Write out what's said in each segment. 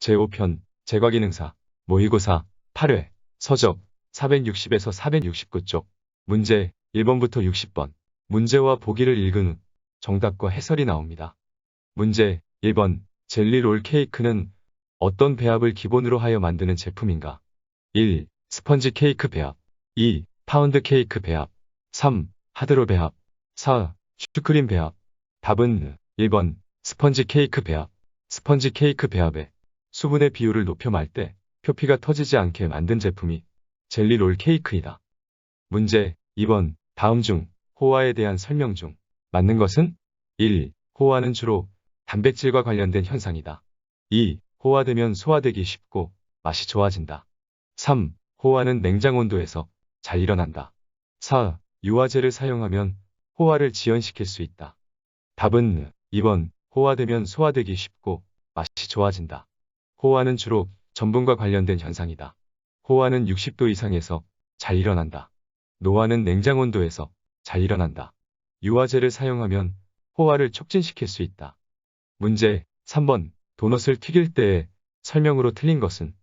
제5편 제과기능사 모의고사 8회 서적 460에서 469쪽 문제 1번부터 60번 문제와 보기를 읽은 후 정답과 해설이 나옵니다. 문제 1번 젤리 롤 케이크는 어떤 배합을 기본으로 하여 만드는 제품인가? 1. 스펀지 케이크 배합 2. 파운드 케이크 배합 3. 하드롤 배합 4. 슈크림 배합 답은 1번 스펀지 케이크 배합 스펀지 케이크 배합에 수분의 비율을 높여 말 때 표피가 터지지 않게 만든 제품이 젤리 롤 케이크이다. 문제 2번 다음 중 호화에 대한 설명 중 맞는 것은 1. 호화는 주로 단백질과 관련된 현상이다. 2. 호화되면 소화되기 쉽고 맛이 좋아진다. 3. 호화는 냉장 온도에서 잘 일어난다. 4. 유화제를 사용하면 호화를 지연시킬 수 있다. 답은 2번 호화되면 소화되기 쉽고 맛이 좋아진다. 호화는 주로 전분과 관련된 현상이다. 호화는 60도 이상에서 잘 일어난다. 노화는 냉장 온도에서 잘 일어난다. 유화제를 사용하면 호화를 촉진시킬 수 있다. 문제 3번 도넛을 튀길 때의 설명으로 틀린 것은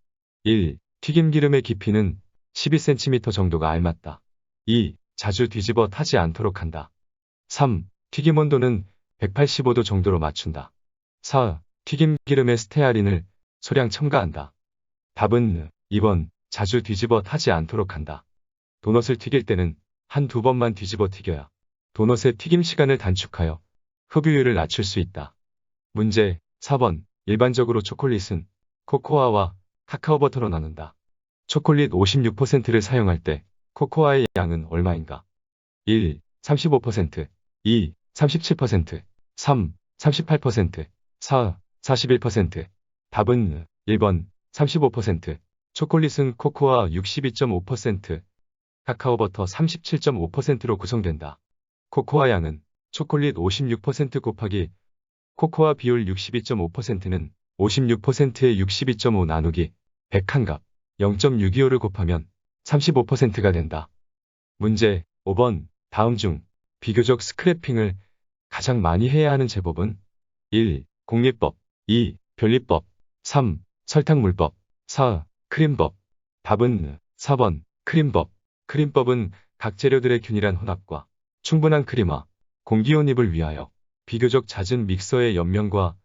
1. 튀김 기름의 깊이는 12cm 정도가 알맞다. 2. 자주 뒤집어 타지 않도록 한다. 3. 튀김 온도는 185도 정도로 맞춘다. 4. 튀김 기름에 스테아린을 소량 첨가한다. 답은 2번 자주 뒤집어 타지 않도록 한다. 도넛을 튀길 때는 한두 번만 뒤집어 튀겨야 도넛의 튀김 시간을 단축하여 흡유율을 낮출 수 있다. 문제 4번 일반적으로 초콜릿은 코코아와 카카오버터로 나눈다. 초콜릿 56%를 사용할 때 코코아의 양은 얼마인가? 1. 35% 2. 37% 3. 38% 4. 41% 답은 1번 35% 초콜릿은 코코아 62.5% 카카오버터 37.5%로 구성된다. 코코아 양은 초콜릿 56% 곱하기 코코아 비율 62.5%는 56%의 62.5 나누기 100한 값 0.625를 곱하면 35%가 된다. 문제 5번 다음 중 비교적 스크래핑을 가장 많이 해야 하는 제법은 1. 공리법 2. 변리법 3. 설탕물법 4. 크림법 답은 4번 크림법 크림법은 각 재료들의 균일한 혼합과 충분한 크림화, 공기혼입을 위하여 비교적 잦은 믹서의 옆면과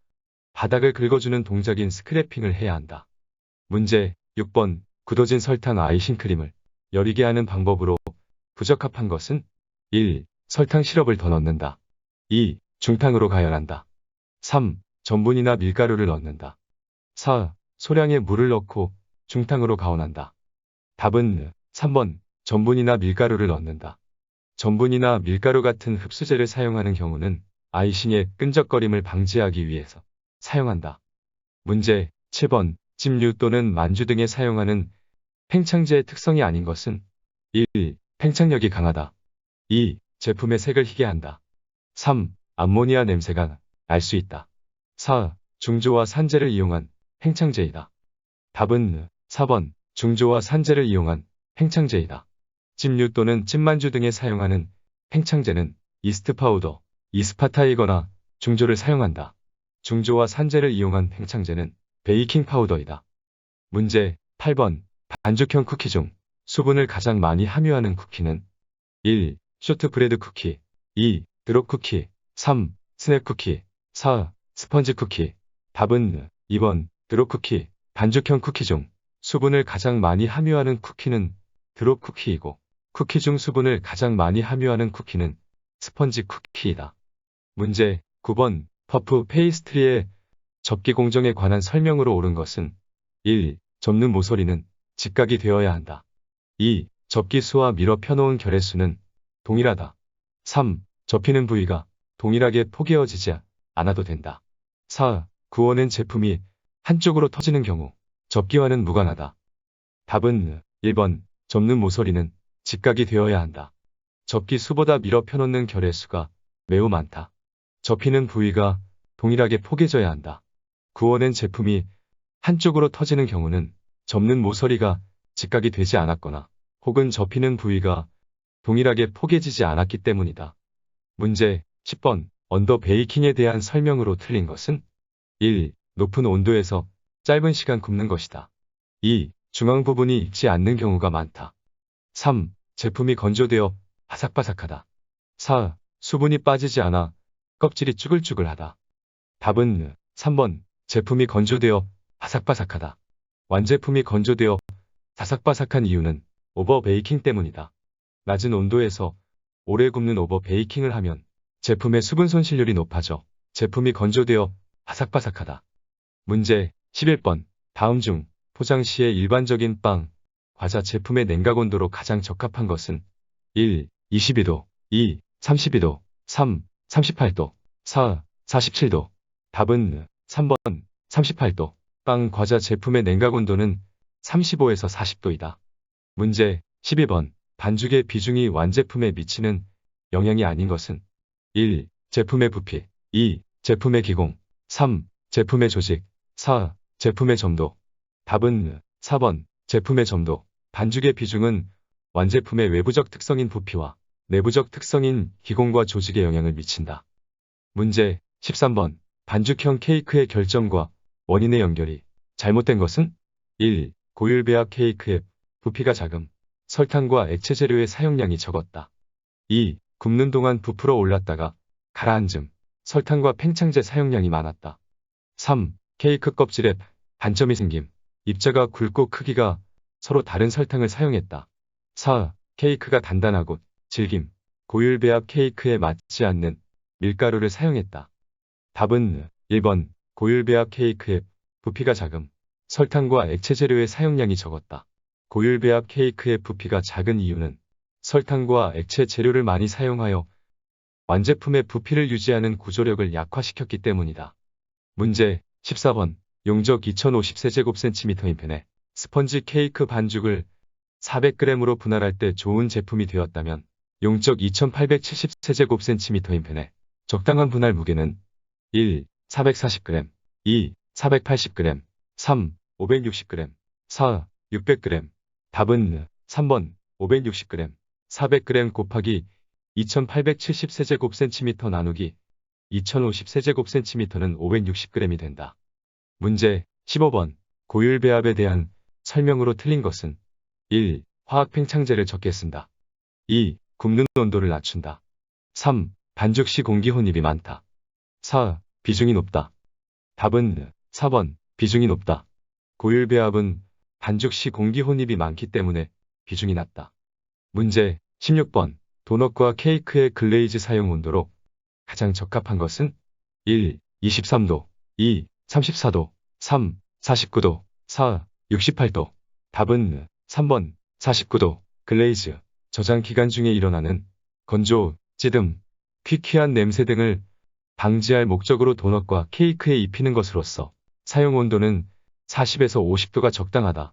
바닥을 긁어주는 동작인 스크래핑을 해야 한다. 문제 6번 굳어진 설탕 아이싱크림을 여리게 하는 방법으로 부적합한 것은 1. 설탕 시럽을 더 넣는다. 2. 중탕으로 가열한다. 3. 전분이나 밀가루를 넣는다. 4. 소량의 물을 넣고 중탕으로 가온한다. 답은 3번 전분이나 밀가루를 넣는다. 전분이나 밀가루 같은 흡수제를 사용하는 경우는 아이싱의 끈적거림을 방지하기 위해서 사용한다. 문제 7번 찜류 또는 만주 등에 사용하는 팽창제의 특성이 아닌 것은 1. 팽창력이 강하다. 2. 제품의 색을 희게 한다. 3. 암모니아 냄새가 날 수 있다. 4. 중조와 산재를 이용한 팽창제이다. 답은 4번 중조와 산재를 이용한 팽창제이다. 찜류 또는 찜만주 등에 사용하는 팽창제는 이스트 파우더, 이스파타이거나 중조를 사용한다. 중조와 산재를 이용한 팽창제는 베이킹 파우더이다. 문제 8번 반죽형 쿠키 중 수분을 가장 많이 함유하는 쿠키는 1. 쇼트브레드 쿠키 2. 드롭 쿠키 3. 스냅 쿠키 4. 스펀지 쿠키 답은 2번 드롭 쿠키 반죽형 쿠키 중 수분을 가장 많이 함유하는 쿠키는 드롭 쿠키이고 쿠키 중 수분을 가장 많이 함유하는 쿠키는 스펀지 쿠키이다. 문제 9번 퍼프 페이스트리의 접기 공정에 관한 설명으로 옳은 것은 1. 접는 모서리는 직각이 되어야 한다. 2. 접기 수와 밀어 펴놓은 결의 수는 동일하다. 3. 접히는 부위가 동일하게 포개어지지 않아도 된다. 4. 구워낸 제품이 한쪽으로 터지는 경우 접기와는 무관하다. 답은 1번 접는 모서리는 직각이 되어야 한다. 접기 수보다 밀어 펴놓는 결의 수가 매우 많다. 접히는 부위가 동일하게 포개져야 한다. 구워낸 제품이 한쪽으로 터지는 경우는 접는 모서리가 직각이 되지 않았거나 혹은 접히는 부위가 동일하게 포개지지 않았기 때문이다. 문제 10번 언더 베이킹에 대한 설명으로 틀린 것은 1. 높은 온도에서 짧은 시간 굽는 것이다. 2. 중앙 부분이 익지 않는 경우가 많다. 3. 제품이 건조되어 바삭바삭하다. 4. 수분이 빠지지 않아 껍질이 쭈글쭈글하다. 답은 3번. 제품이 건조되어 바삭바삭하다. 완제품이 건조되어 바삭바삭한 이유는 오버 베이킹 때문이다. 낮은 온도에서 오래 굽는 오버 베이킹을 하면 제품의 수분 손실률이 높아져 제품이 건조되어 바삭바삭하다. 문제 11번. 다음 중 포장 시에 일반적인 빵, 과자 제품의 냉각 온도로 가장 적합한 것은 1. 22도 2. 32도 3. 38도 4. 47도. 답은 3번 38도. 빵, 과자 제품의 냉각 온도는 35에서 40도이다. 문제 12번. 반죽의 비중이 완제품에 미치는 영향이 아닌 것은 1. 제품의 부피 2. 제품의 기공 3. 제품의 조직 4. 제품의 점도. 답은 4번 제품의 점도. 반죽의 비중은 완제품의 외부적 특성인 부피와 내부적 특성인 기공과 조직에 영향을 미친다. 문제 13번. 반죽형 케이크의 결정과 원인의 연결이 잘못된 것은 1. 고율 배합 케이크의 부피가 작음, 설탕과 액체 재료의 사용량이 적었다. 2. 굽는 동안 부풀어 올랐다가 가라앉음, 설탕과 팽창제 사용량이 많았다. 3. 케이크 껍질에 반점이 생김, 입자가 굵고 크기가 서로 다른 설탕을 사용했다. 4. 케이크가 단단하고 질김, 고율 배합 케이크에 맞지 않는 밀가루를 사용했다. 답은 1번 고율 배합 케이크의 부피가 작음, 설탕과 액체 재료의 사용량이 적었다. 고율 배합 케이크의 부피가 작은 이유는 설탕과 액체 재료를 많이 사용하여 완제품의 부피를 유지하는 구조력을 약화시켰기 때문이다. 문제 14번. 용적 2050세제곱센티미터인 팬에 스펀지 케이크 반죽을 400g으로 분할할 때 좋은 제품이 되었다면 용적 2870세제곱센티미터인 팬에 적당한 분할 무게는 1. 440g 2. 480g 3. 560g 4. 600g. 답은 3번 560g 400g 곱하기 2870세제곱센티미터 나누기 2050세제곱센티미터는 560g이 된다. 문제 15번. 고율 배합에 대한 설명으로 틀린 것은 1. 화학 팽창제를 적게 쓴다. 2. 굽는 온도를 낮춘다. 3. 반죽 시 공기 혼입이 많다. 4. 비중이 높다. 답은 4번 비중이 높다. 고율 배합은 반죽 시 공기 혼입이 많기 때문에 비중이 낮다. 문제 16번. 도넛과 케이크의 글레이즈 사용 온도로 가장 적합한 것은 1. 23도 2. 34도 3. 49도 4. 68도. 답은 3번 49도. 글레이즈, 저장 기간 중에 일어나는 건조, 찌듬, 퀴퀴한 냄새 등을 방지할 목적으로 도넛과 케이크에 입히는 것으로서 사용 온도는 40에서 50도가 적당하다.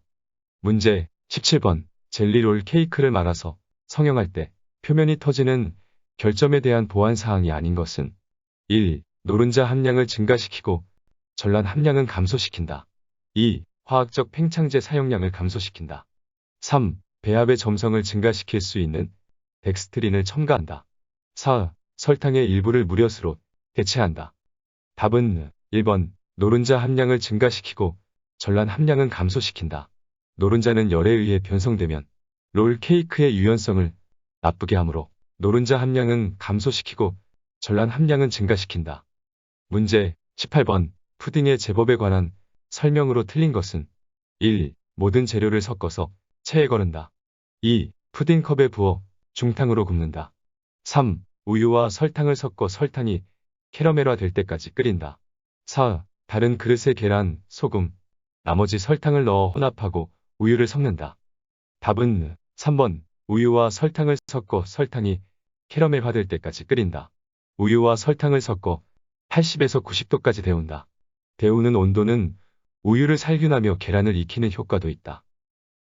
문제 17번. 젤리롤 케이크를 말아서 성형할 때 표면이 터지는 결점에 대한 보완사항이 아닌 것은 1. 노른자 함량을 증가시키고 전란 함량은 감소시킨다. 2. 화학적 팽창제 사용량을 감소시킨다. 3. 배합의 점성을 증가시킬 수 있는 덱스트린을 첨가한다. 4. 설탕의 일부를 무엿으로 대체한다. 답은 1번 노른자 함량을 증가시키고 전란 함량은 감소시킨다. 노른자는 열에 의해 변성되면 롤 케이크의 유연성을 나쁘게 하므로 노른자 함량은 감소시키고 전란 함량은 증가시킨다. 문제 18번. 푸딩의 제법에 관한 설명으로 틀린 것은 1. 모든 재료를 섞어서 체에 거른다. 2. 푸딩컵에 부어 중탕으로 굽는다. 3. 우유와 설탕을 섞어 설탕이 캐러멜화 될 때까지 끓인다. 4. 다른 그릇에 계란, 소금, 나머지 설탕을 넣어 혼합하고 우유를 섞는다. 답은 3번 우유와 설탕을 섞어 설탕이 캐러멜화 될 때까지 끓인다. 우유와 설탕을 섞어 80에서 90도까지 데운다. 데우는 온도는 우유를 살균하며 계란을 익히는 효과도 있다.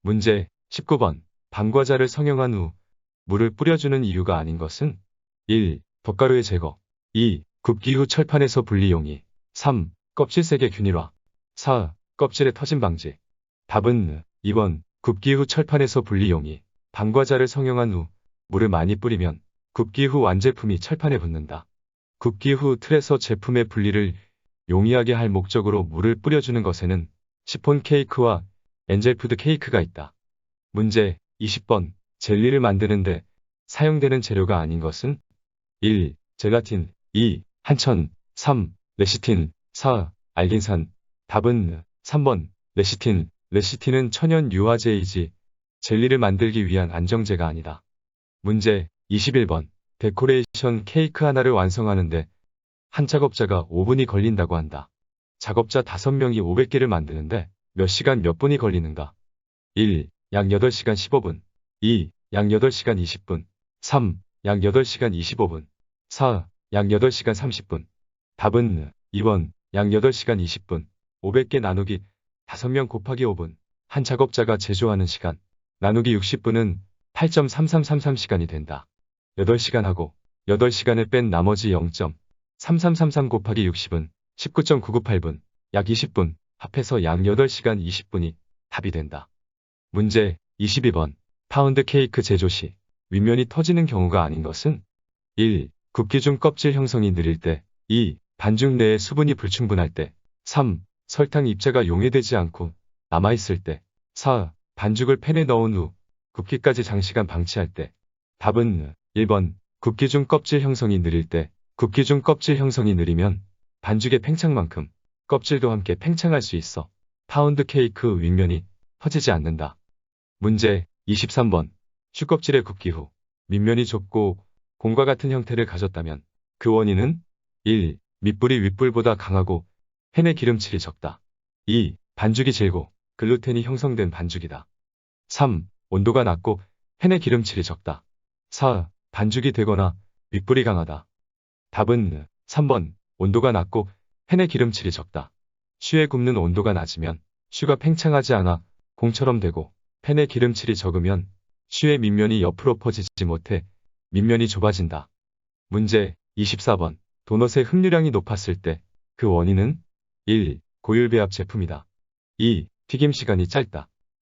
문제 19번. 밤과자를 성형한 후 물을 뿌려주는 이유가 아닌 것은 1. 덧가루의 제거 2. 굽기 후 철판에서 분리 용이 3. 껍질색의 균일화 4. 껍질의 터짐 방지. 답은 2번 굽기 후 철판에서 분리 용이. 밤과자를 성형한 후 물을 많이 뿌리면 굽기 후 완제품이 철판에 붙는다. 굽기 후 틀에서 제품의 분리를 용이하게 할 목적으로 물을 뿌려주는 것에는 시폰 케이크와 엔젤푸드 케이크가 있다. 문제 20번. 젤리를 만드는데 사용되는 재료가 아닌 것은 1. 젤라틴 2. 한천 3. 레시틴 4. 알긴산 답은 3번 레시틴. 레시틴은 천연 유화제이지 젤리를 만들기 위한 안정제가 아니다. 문제 21번. 데코레이션 케이크 하나를 완성하는데 한 작업자가 5분이 걸린다고 한다. 작업자 5명이 500개를 만드는데 몇 시간 몇 분이 걸리는가? 1. 약 8시간 15분 2. 약 8시간 20분 3. 약 8시간 25분 4. 약 8시간 30분 답은 2번 약 8시간 20분 500개 나누기 5명 곱하기 5분 한 작업자가 제조하는 시간 나누기 60분은 8.3333시간이 된다. 8시간하고 8시간을 뺀 나머지 0.3333 곱하기 60은 19.998분 약 20분 합해서 약 8시간 20분이 답이 된다. 문제 22번. 파운드 케이크 제조 시 윗면이 터지는 경우가 아닌 것은 1. 굽기 중 껍질 형성이 느릴 때 2. 반죽 내에 수분이 불충분할 때 3. 설탕 입자가 용해되지 않고 남아있을 때 4. 반죽을 팬에 넣은 후 굽기까지 장시간 방치할 때 답은 1번 굽기 중 껍질 형성이 느릴 때 굽기 중 껍질 형성이 느리면 반죽의 팽창만큼 껍질도 함께 팽창할 수 있어 파운드 케이크 윗면이 터지지 않는다. 문제 23번. 슈껍질의 굽기 후 밑면이 좁고 공과 같은 형태를 가졌다면 그 원인은 1. 밑불이 윗불보다 강하고 팬의 기름칠이 적다. 2. 반죽이 질고 글루텐이 형성된 반죽이다. 3. 온도가 낮고 팬의 기름칠이 적다. 4. 반죽이 되거나 윗불이 강하다. 답은 3번 온도가 낮고 팬의 기름칠이 적다. 슈에 굽는 온도가 낮으면 슈가 팽창하지 않아 공처럼 되고 팬의 기름칠이 적으면 슈의 밑면이 옆으로 퍼지지 못해 밑면이 좁아진다. 문제 24번. 도넛의 흡류량이 높았을 때 그 원인은 1. 고율 배합 제품이다. 2. 튀김 시간이 짧다.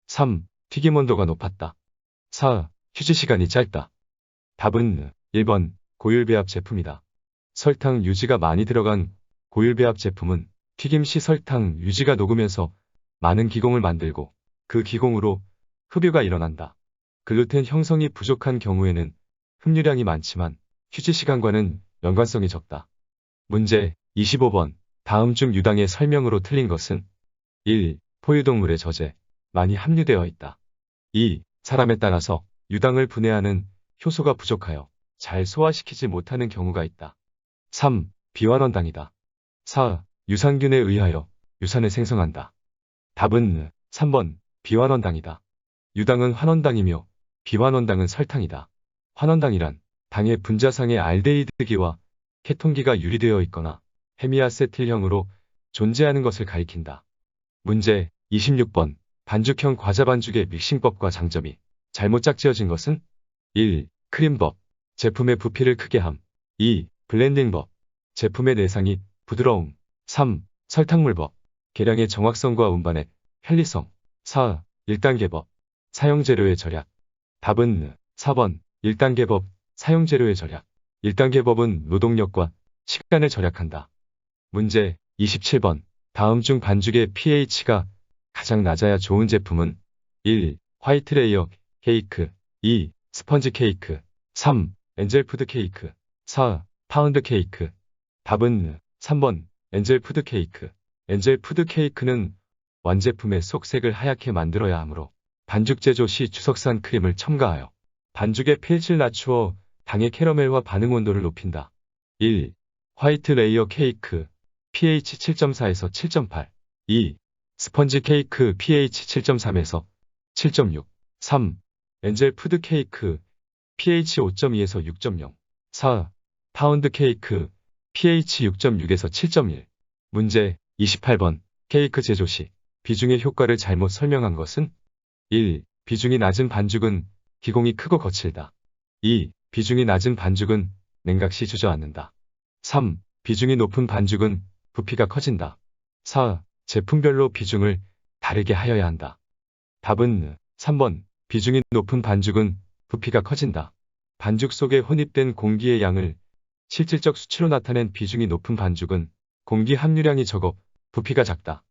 3. 튀김 온도가 높았다. 4. 휴지 시간이 짧다. 답은 1번 고율 배합 제품이다. 설탕 유지가 많이 들어간 고율 배합 제품은 튀김 시 설탕 유지가 녹으면서 많은 기공을 만들고 그 기공으로 흡유가 일어난다. 글루텐 형성이 부족한 경우에는 흡류량이 많지만 휴지 시간과는 연관성이 적다. 문제 25번. 다음 중 유당의 설명으로 틀린 것은 1. 포유동물의 젖에 많이 함유되어 있다. 2. 사람에 따라서 유당을 분해하는 효소가 부족하여 잘 소화시키지 못하는 경우가 있다. 3. 비환원당이다. 4. 유산균에 의하여 유산을 생성한다. 답은 3번 비환원당이다. 유당은 환원당이며 비환원당은 설탕이다. 환원당이란 당의 분자상에 알데히드기와 케톤기가 유리되어 있거나 헤미아세틸형으로 존재하는 것을 가리킨다. 문제 26번. 반죽형 과자 반죽의 믹싱법과 장점이 잘못 짝지어진 것은 1. 크림법. 제품의 부피를 크게 함. 2. 블렌딩법. 제품의 내상이 부드러움. 3. 설탕물법. 계량의 정확성과 운반의 편리성. 4. 1단계법. 사용재료의 절약. 답은 4번 1단계법. 사용재료의 절약. 1단계법은 노동력과 시간을 절약한다. 문제 27번. 다음 중 반죽의 pH가 가장 낮아야 좋은 제품은 1. 화이트 레이어 케이크 2. 스펀지 케이크 3. 엔젤푸드 케이크 4. 파운드 케이크. 답은 3번 엔젤푸드 케이크. 엔젤푸드 케이크는 완제품의 속색을 하얗게 만들어야 하므로 반죽 제조 시 주석산 크림을 첨가하여 반죽의 pH를 낮추어 당의 캐러멜과 반응 온도를 높인다. 1. 화이트 레이어 케이크 pH 7.4에서 7.8 2. 스펀지 케이크 pH 7.3에서 7.6 3. 엔젤 푸드 케이크 pH 5.2에서 6.0 4. 파운드 케이크 pH 6.6에서 7.1 문제 28번. 케이크 제조 시 비중의 효과를 잘못 설명한 것은 1. 비중이 낮은 반죽은 기공이 크고 거칠다. 2. 비중이 낮은 반죽은 냉각시 주저앉는다. 3. 비중이 높은 반죽은 부피가 커진다. 4. 제품별로 비중을 다르게 하여야 한다. 답은 3번 비중이 높은 반죽은 부피가 커진다. 반죽 속에 혼입된 공기의 양을 실질적 수치로 나타낸 비중이 높은 반죽은 공기 함유량이 적어 부피가 작다.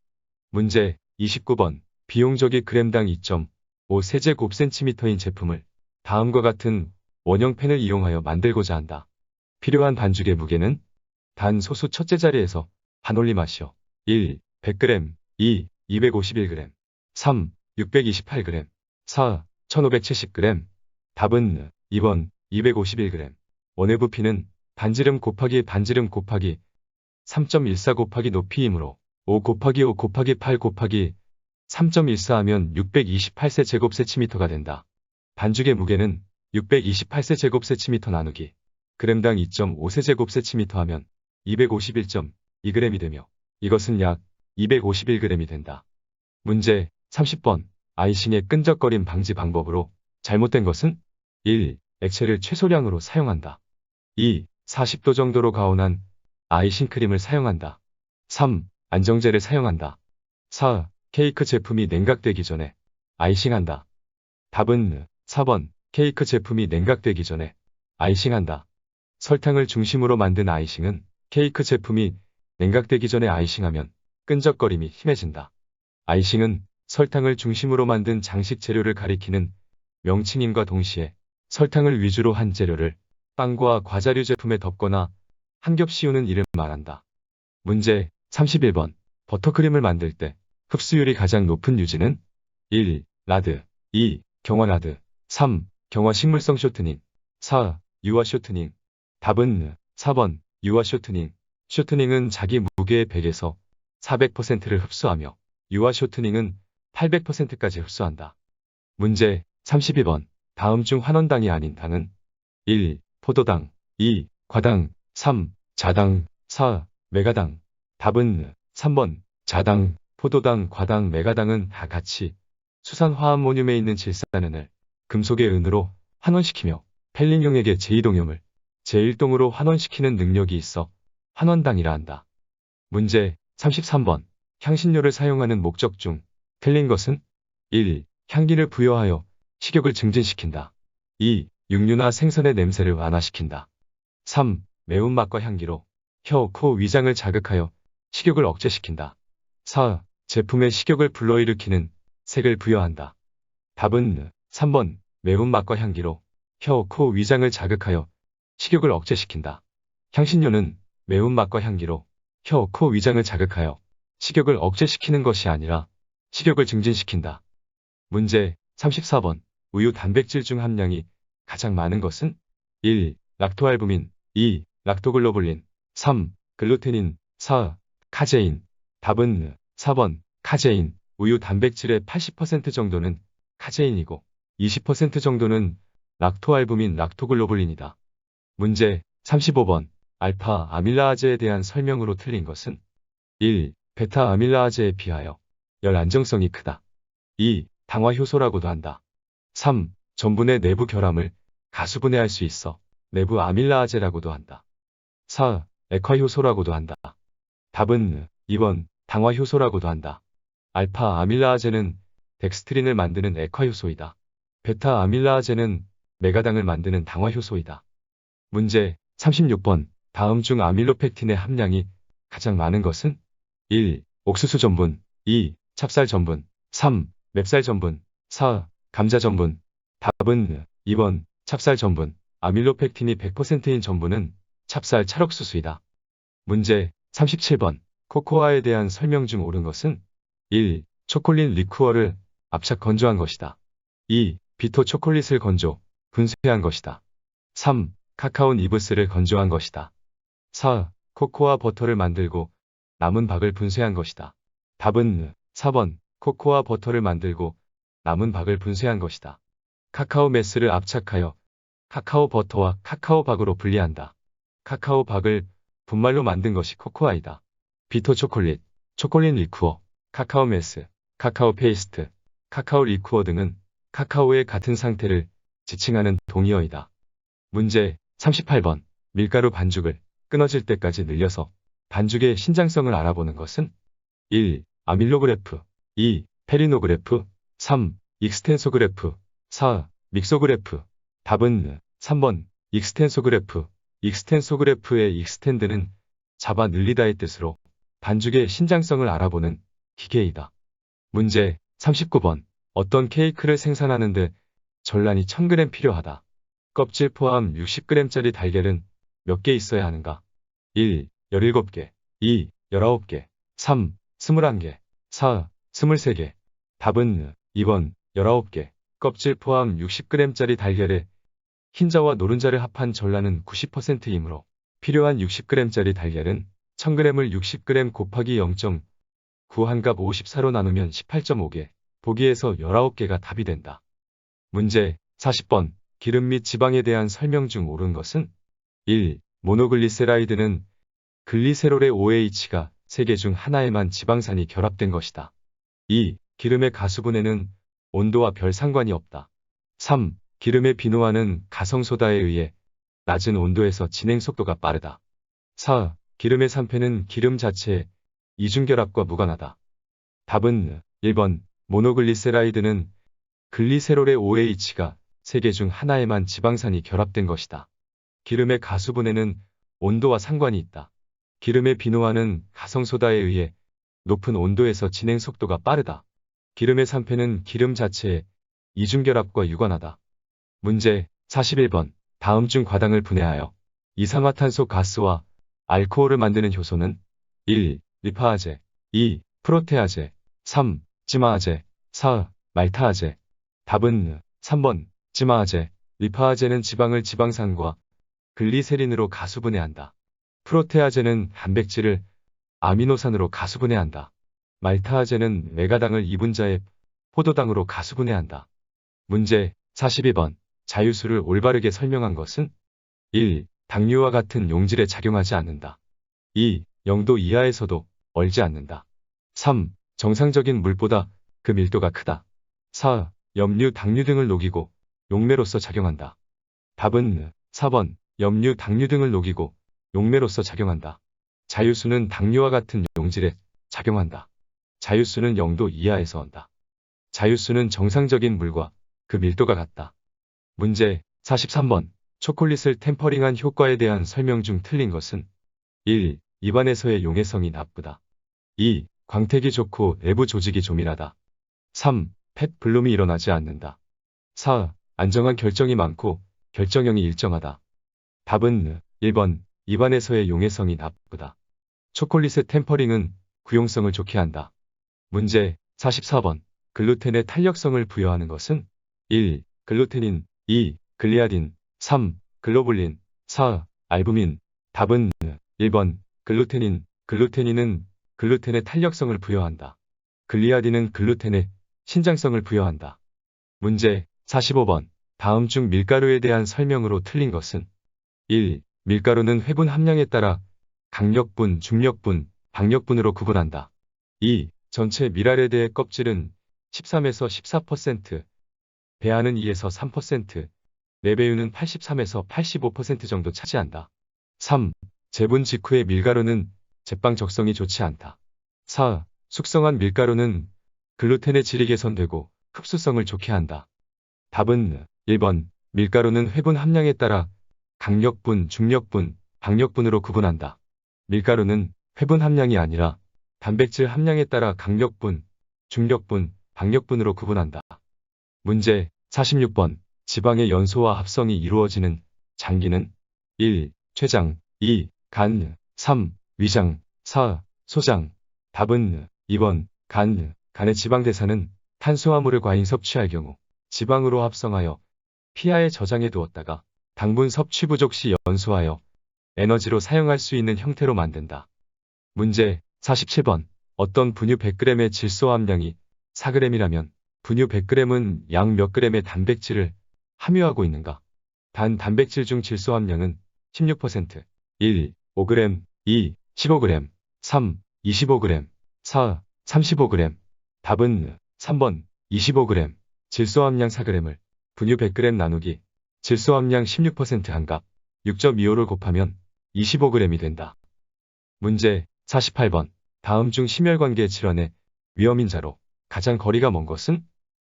문제 29번. 비용적이 g당 2.5 세제곱센티미터인 제품을 다음과 같은 원형 펜을 이용하여 만들고자 한다. 필요한 반죽의 무게는 단 소수 첫째 자리에서 반올림하시오. 1. 100g 2. 251g 3. 628g 4. 1570g 답은 2번 251g. 원의 부피는 반지름 곱하기 3.14 곱하기 높이이므로 5 곱하기 5 곱하기 8 곱하기 3.14 하면 628세 제곱센티미터가 된다. 반죽의 무게는 628세 제곱센티미터 나누기 g당 2.5세 제곱센티미터 하면 251.2g이 되며 이것은 약 251g이 된다. 문제 30번. 아이싱의 끈적거림 방지 방법으로 잘못된 것은 1. 액체를 최소량으로 사용한다. 2. 40도 정도로 가온한 아이싱 크림을 사용한다. 3. 안정제를 사용한다. 4. 케이크 제품이 냉각되기 전에 아이싱한다. 답은 4번. 케이크 제품이 냉각되기 전에 아이싱한다. 설탕을 중심으로 만든 아이싱은 케이크 제품이 냉각되기 전에 아이싱하면 끈적거림이 심해진다. 아이싱은 설탕을 중심으로 만든 장식 재료를 가리키는 명칭임과 동시에 설탕을 위주로 한 재료를 빵과 과자류 제품에 덮거나 한 겹 씌우는 일을 말한다. 문제 31번. 버터크림을 만들 때 흡수율이 가장 높은 유지는 1. 라드 2. 경화라드 3. 경화식물성 쇼트닝 4. 유화 쇼트닝 답은 4번. 유화 쇼트닝. 쇼트닝은 자기 무게의 100에서 400%를 흡수하며 유화 쇼트닝은 800%까지 흡수한다. 문제 32번. 다음 중 환원당이 아닌 당은 1. 포도당 2. 과당 3. 자당 4. 메가당 답은 3번. 자당, 포도당, 과당, 메가당은 다 같이 수산화합몬륨에 있는 질산은을 금속의 은으로 환원시키며 펠린용액의 제2동염을 제1동으로 환원시키는 능력이 있어 환원당이라 한다. 문제 33번. 향신료를 사용하는 목적 중 틀린 것은 1. 향기를 부여하여 식욕을 증진시킨다. 2. 육류나 생선의 냄새를 완화시킨다. 3. 매운맛과 향기로 혀, 코, 위장을 자극하여 식욕을 억제시킨다. 4. 제품의 식욕을 불러일으키는 색을 부여한다. 답은 3번. 매운맛과 향기로 혀, 코, 위장을 자극하여 식욕을 억제시킨다. 향신료는 매운맛과 향기로 혀, 코, 위장을 자극하여 식욕을 억제시키는 것이 아니라 식욕을 증진시킨다. 문제 34번. 우유 단백질 중 함량이 가장 많은 것은 1. 락토알부민 2. 락토글로불린 3. 글루테닌 4. 카제인 답은 4번. 카제인. 우유 단백질의 80% 정도는 카제인이고 20% 정도는 락토알부민 락토글로불린이다. 문제 35번. 알파 아밀라아제에 대한 설명으로 틀린 것은 1. 베타 아밀라아제에 비하여 열 안정성이 크다. 2. 당화 효소라고도 한다. 3. 전분의 내부 결함을 가수분해할 수 있어 내부 아밀라아제라고도 한다. 4. 액화 효소라고도 한다. 답은 2번. 당화 효소라고도 한다. 알파 아밀라아제는 덱스트린을 만드는 액화 효소이다. 베타 아밀라아제는 메가당을 만드는 당화 효소이다. 문제 36번. 다음 중 아밀로펙틴의 함량이 가장 많은 것은 1. 옥수수 전분 2. 찹쌀 전분 3. 맵쌀 전분 4. 감자 전분 답은 2번. 찹쌀 전분. 아밀로펙틴이 100%인 전분은 찹쌀 찰옥수수이다. 문제 37번. 코코아에 대한 설명 중 옳은 것은 1. 초콜릿 리쿠어를 압착 건조한 것이다. 2. 비토 초콜릿을 건조, 분쇄한 것이다. 3. 카카오 니브스를 건조한 것이다. 4. 코코아 버터를 만들고 남은 박을 분쇄한 것이다. 답은 4번. 코코아 버터를 만들고 남은 박을 분쇄한 것이다. 카카오 메스를 압착하여 카카오 버터와 카카오 박으로 분리한다. 카카오 박을 분말로 만든 것이 코코아이다. 비토 초콜릿, 초콜릿 리쿠어, 카카오 메스, 카카오 페이스트, 카카오 리쿠어 등은 카카오의 같은 상태를 지칭하는 동의어이다. 문제 38번. 밀가루 반죽을 끊어질 때까지 늘려서 반죽의 신장성을 알아보는 것은 1. 아밀로그래프 2. 페리노그래프 3. 익스텐소그래프 4. 믹소그래프 답은 3번. 익스텐소그래프. 익스텐소그래프의 익스텐드는 잡아 늘리다의 뜻으로 반죽의 신장성을 알아보는 기계이다. 문제 39번. 어떤 케이크를 생산하는데 전란이 1000g 필요하다. 껍질 포함 60g짜리 달걀은 몇 개 있어야 하는가? 1. 17개 2. 19개 3. 21개 4. 23개 답은 2번 19개 껍질 포함 60g짜리 달걀에 흰자와 노른자를 합한 전란은 90%이므로 필요한 60g짜리 달걀은 1000g을 60g 곱하기 0.9 한값 54로 나누면 18.5개 보기에서 19개가 답이 된다. 문제 40번. 기름 및 지방에 대한 설명 중 옳은 것은 1. 모노글리세라이드는 글리세롤의 OH가 3개 중 하나에만 지방산이 결합된 것이다. 2. 기름의 가수분해는 온도와 별 상관이 없다. 3. 기름의 비노화는 가성소다에 의해 낮은 온도에서 진행 속도가 빠르다. 4. 기름의 산패는 기름 자체의 이중결합과 무관하다. 답은 1번 모노글리세라이드는 글리세롤의 OH가 3개 중 하나에만 지방산이 결합된 것이다. 기름의 가수분해는 온도와 상관이 있다. 기름의 비노화는 가성소다에 의해 높은 온도에서 진행 속도가 빠르다. 기름의 산패는 기름 자체의 이중결합과 유관하다. 문제 41번. 다음 중 과당을 분해하여 이산화탄소 가스와 알코올을 만드는 효소는 1. 리파아제 2. 프로테아제 3. 지마아제 4. 말타아제 답은 3번 지마아제 리파아제는 지방을 지방산과 글리세린으로 가수분해한다. 프로테아제는 단백질을 아미노산으로 가수분해한다. 말타아제는 메가당을 이분자의 포도당으로 가수분해한다. 문제 42번. 자유수를 올바르게 설명한 것은 1. 당류와 같은 용질에 작용하지 않는다. 2. 0도 이하에서도 얼지 않는다. 3. 정상적인 물보다 그 밀도가 크다. 4. 염류, 당류 등을 녹이고 용매로서 작용한다. 답은 4번 염류, 당류 등을 녹이고 용매로서 작용한다. 자유수는 당류와 같은 용질에 작용한다. 자유수는 0도 이하에서 온다. 자유수는 정상적인 물과 그 밀도가 같다. 문제 43번. 초콜릿을 템퍼링한 효과에 대한 설명 중 틀린 것은 1. 입안에서의 용해성이 나쁘다. 2. 광택이 좋고 내부 조직이 조밀하다. 3. 펫 블룸이 일어나지 않는다. 4. 안정한 결정이 많고 결정형이 일정하다. 답은 1번 입안에서의 용해성이 나쁘다. 초콜릿의 템퍼링은 구용성을 좋게 한다. 문제 44번. 글루텐의 탄력성을 부여하는 것은 1. 글루테닌 2. 글리아딘 3. 글로불린 4. 알부민 답은 1번 글루테닌 글루테닌은 글루텐의 탄력성을 부여한다. 글리아딘은 글루텐의 신장성을 부여한다. 문제 45번. 다음 중 밀가루에 대한 설명으로 틀린 것은 1. 밀가루는 회분 함량에 따라 강력분, 중력분, 박력분으로 구분한다. 2. 전체 밀알에 대해 껍질은 13에서 14%, 배아는 2에서 3%, 내배유는 83에서 85% 정도 차지한다. 3. 재분 직후의 밀가루는 제빵 적성이 좋지 않다. 4. 숙성한 밀가루는 글루텐의 질이 개선되고 흡수성을 좋게 한다. 답은 1번 밀가루는 회분 함량에 따라 강력분, 중력분, 박력분으로 구분한다. 밀가루는 회분 함량이 아니라 단백질 함량에 따라 강력분, 중력분, 박력분으로 구분한다. 문제 46번. 지방의 연소와 합성이 이루어지는 장기는 1. 췌장 2. 간 3. 위장 4. 소장 답은 2번 간 간의 지방 대사는 탄수화물을 과잉 섭취할 경우 지방으로 합성하여 피하에 저장해 두었다가 당분 섭취 부족 시 연소하여 에너지로 사용할 수 있는 형태로 만든다. 문제 47번. 어떤 분유 100g의 질소 함량이 4g이라면 분유 100g은 약 몇 g의 단백질을 함유하고 있는가? 단 단백질 중 질소 함량은 16%, 1. 5g, 2. 15g, 3. 25g, 4. 35g. 답은 3번 25g. 질소 함량 4g을 분유 100g 나누기 질소 함량 16% 한값 6.25를 곱하면 25g이 된다. 문제 48번. 다음 중 심혈관계 질환의 위험인자로 가장 거리가 먼 것은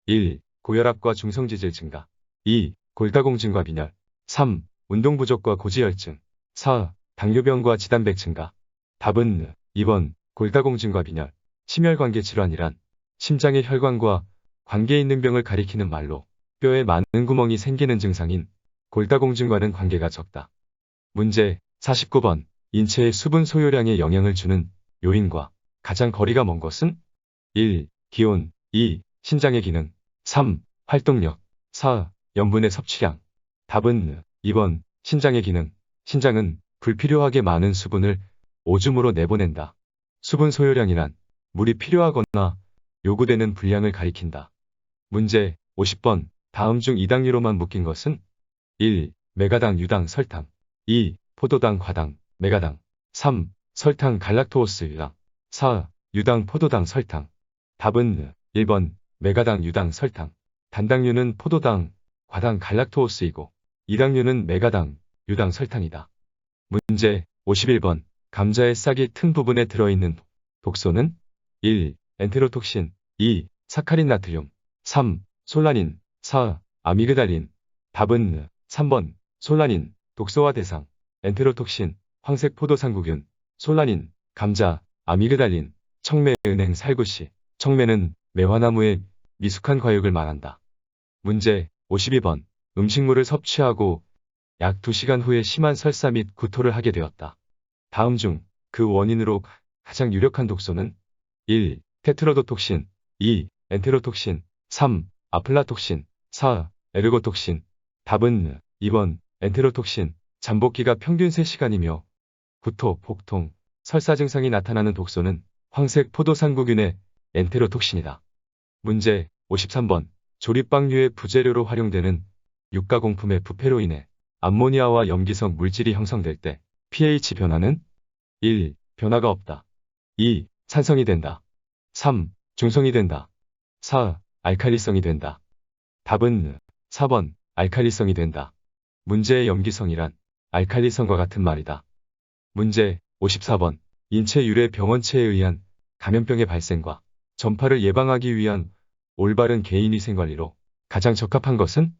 1. 고혈압과 중성지질 증가 2. 골다공증과 빈혈 3. 운동 부족과 고지혈증 4. 당뇨병과 지단백 증가 답은 2번 골다공증과 빈혈 심혈관계 질환이란 심장의 혈관과 관계 있는 병을 가리키는 말로 뼈에 많은 구멍이 생기는 증상인 골다공증과는 관계가 적다. 문제 49번. 인체의 수분 소요량에 영향을 주는 요인과 가장 거리가 먼 것은? 1. 기온 2. 신장의 기능 3. 활동력 4. 염분의 섭취량. 답은 2번 신장의 기능. 신장은 불필요하게 많은 수분을 오줌으로 내보낸다. 수분 소요량이란 물이 필요하거나 요구되는 분량을 가리킨다. 문제 50번. 다음 중 이당류로만 묶인 것은? 1. 메가당 유당 설탕 2. 포도당 과당 메가당 3. 설탕 갈락토오스 유당 4. 유당 포도당 설탕. 답은 1번 메가당 유당 설탕. 단당류는 포도당, 과당 갈락토오스이고 이당류는 메가당, 유당 설탕이다. 문제 51번. 감자의 싹이 튼 부분에 들어있는 독소는? 1. 엔테로톡신 2. 사카린 나트륨 3. 솔라닌 4. 아미그달린. 답은 3번 솔라닌. 독소와 대상 엔테로톡신, 황색 포도상구균, 솔라닌, 감자, 아미그달린, 청매, 은행, 살구씨. 청매는 매화나무의 미숙한 과육을 말한다. 문제 52번. 음식물을 섭취하고 약 2시간 후에 심한 설사 및 구토를 하게 되었다. 다음 중 그 원인으로 가장 유력한 독소는? 1. 테트라도톡신 2. 엔테로톡신 3. 아플라톡신 4. 에르고톡신. 답은 2번 엔테로톡신. 잠복기가 평균 3시간이며 구토, 복통, 설사 증상이 나타나는 독소는 황색 포도상구균의 엔테로톡신이다. 문제 53번. 조립방류의 부재료로 활용되는 유가공품의 부패로 인해 암모니아와 염기성 물질이 형성될 때 pH 변화는? 1. 변화가 없다. 2. 산성이 된다. 3. 중성이 된다. 4. 알칼리성이 된다. 답은 4번 알칼리성이 된다. 문제의 염기성이란 알칼리성과 같은 말이다. 문제 54번. 인체 유래 병원체에 의한 감염병의 발생과 전파를 예방하기 위한 올바른 개인위생관리로 가장 적합한 것은?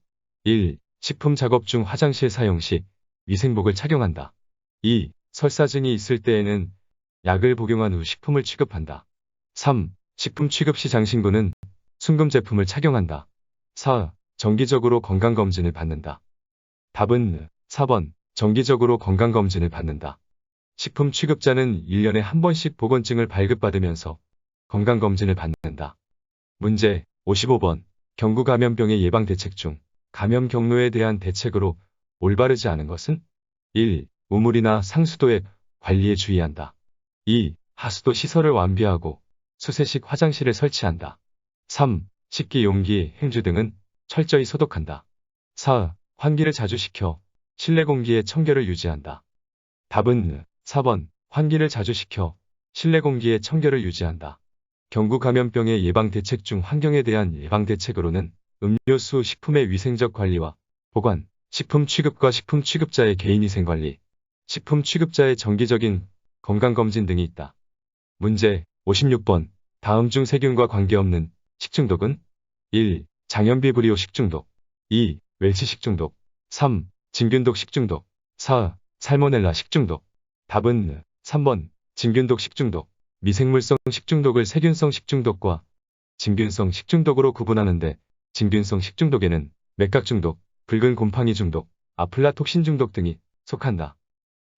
1. 식품 작업 중 화장실 사용 시 위생복을 착용한다. 2. 설사증이 있을 때에는 약을 복용한 후 식품을 취급한다. 3. 식품 취급 시 장신구는 순금 제품을 착용한다. 4. 정기적으로 건강검진을 받는다. 답은 4번 정기적으로 건강검진을 받는다. 식품 취급자는 1년에 한 번씩 보건증을 발급받으면서 건강검진을 받는다. 문제 55번. 경구 감염병의 예방 대책 중 감염 경로에 대한 대책으로 올바르지 않은 것은? 1. 우물이나 상수도의 관리에 주의한다. 2. 하수도 시설을 완비하고 수세식 화장실을 설치한다. 3. 식기 용기, 행주 등은 철저히 소독한다. 4. 환기를 자주 시켜 실내 공기의 청결을 유지한다. 답은 4번 환기를 자주 시켜 실내 공기의 청결을 유지한다. 경구 감염병의 예방 대책 중 환경에 대한 예방 대책으로는 음료수 식품의 위생적 관리와 보관, 식품 취급과 식품 취급자의 개인위생 관리, 식품 취급자의 정기적인 건강검진 등이 있다. 문제 56번. 다음 중 세균과 관계없는 식중독은? 1. 장염비브리오 식중독 2. 웰치 식중독 3. 진균독 식중독 4. 살모넬라 식중독. 답은 3번 진균독 식중독. 미생물성 식중독을 세균성 식중독과 진균성 식중독으로 구분하는데 진균성 식중독에는 맥각중독, 붉은 곰팡이 중독, 아플라톡신 중독 등이 속한다.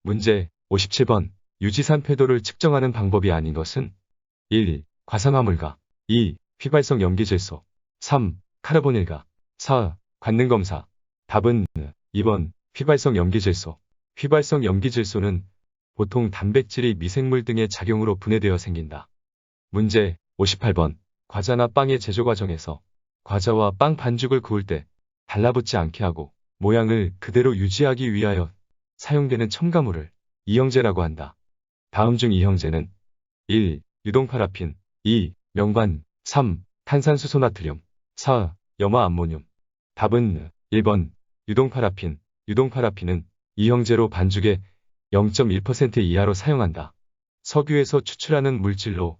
문제 57번. 유지산 폐도를 측정하는 방법이 아닌 것은? 1. 과산화물과 2. 휘발성 염기질소 3. 카르보닐가 4. 관능검사. 답은 2번 휘발성 염기질소. 휘발성 염기질소는 보통 단백질이 미생물 등의 작용으로 분해되어 생긴다. 문제 58번. 과자나 빵의 제조 과정에서 과자와 빵 반죽을 구울 때 달라붙지 않게 하고 모양을 그대로 유지하기 위하여 사용되는 첨가물을 이형제라고 한다. 다음 중 이형제는? 1. 유동파라핀 2. 명관 3. 탄산수소나트륨 4. 염화암모늄. 답은 1번 유동파라핀. 유동파라핀은 이형제로 반죽의 0.1% 이하로 사용한다. 석유에서 추출하는 물질로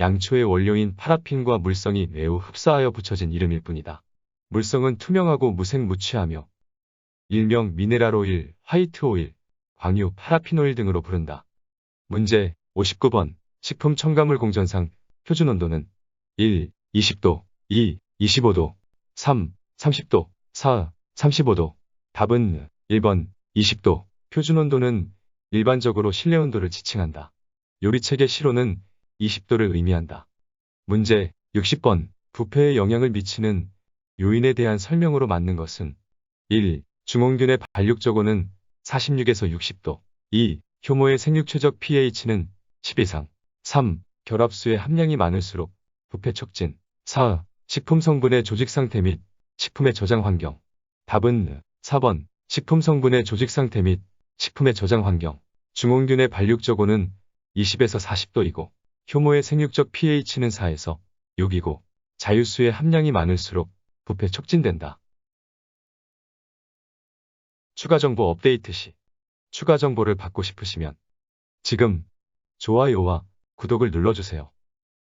양초의 원료인 파라핀과 물성이 매우 흡사하여 붙여진 이름일 뿐이다. 물성은 투명하고 무색무취하며 일명 미네랄 오일, 화이트 오일, 광유, 파라핀 오일 등으로 부른다. 문제 59번. 식품 첨가물 공전상 표준 온도는? 1. 20도 2. 25도 3. 30도 4. 35도 답은 1번 20도. 표준온도는 일반적으로 실내 온도를 지칭한다. 요리책의 실온은 20도를 의미한다. 문제 60번. 부패에 영향을 미치는 요인에 대한 설명으로 맞는 것은 1. 중홍균의 발육적온은 46에서 60도 2. 효모의 생육최적 pH는 10 이상 3. 결합수의 함량이 많을수록 부패 촉진 4. 식품 성분의 조직 상태 및 식품의 저장 환경 답은 4번 식품 성분의 조직 상태 및 식품의 저장 환경 중홍균의 발육적온은 20에서 40도이고 효모의 생육적 pH는 4에서 6이고 자유수의 함량이 많을수록 부패 촉진된다. 추가 정보 업데이트 시 추가 정보를 받고 싶으시면 지금 좋아요와 구독을 눌러주세요.